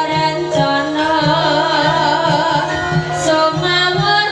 Rencana sumawur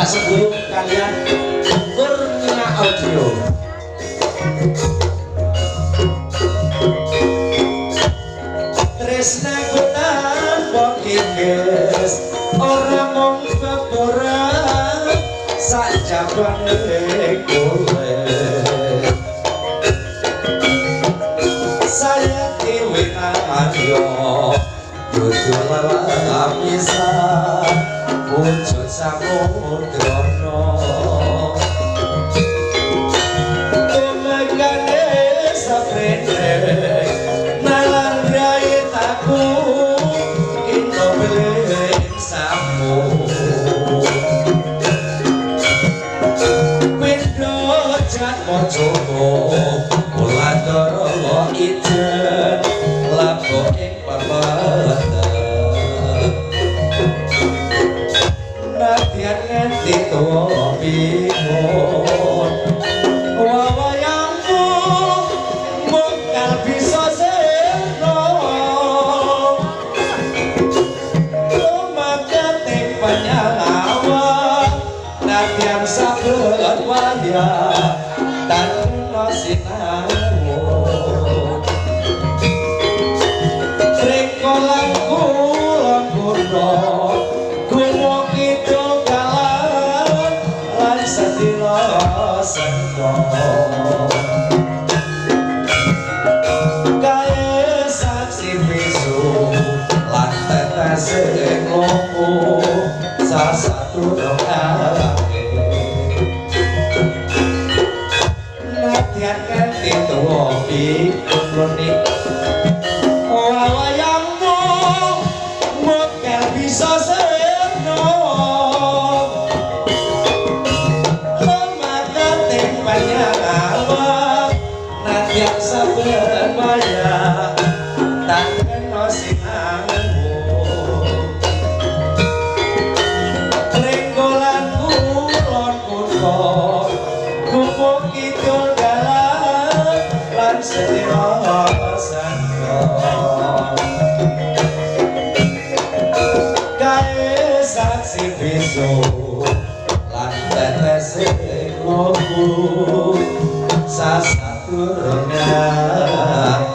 Sebelum kalian Kurnia Audio Tresna gunan pokikes orang mong keborang sajabane kulit saya dewi namadyo jujur lara bisa wujud samudrono tumegane saprene nalan rai taku ino belen samu windo jat mojogo mulandoro ijen lapo ing pamata nadyan nganti tuwa bingung wawayangmu mungkal bisa seno lumakate panyawa nadyan saben waya tanpa sinarmu rekolang kulon kuno kumo kidul kalan lan sedina sengko kae saksi bisu lan tetese ngomku sasatu rongake nadyan kanthi tuwa pikuni wawayangmu mungkal bisa seno lumakate panyawa nadyan saben waya tak kena sinarmu renggolan kulon kuno kumpul kidul dalan lan sedina sengko kae saksi bisu lan tetese ngomku sasaturungan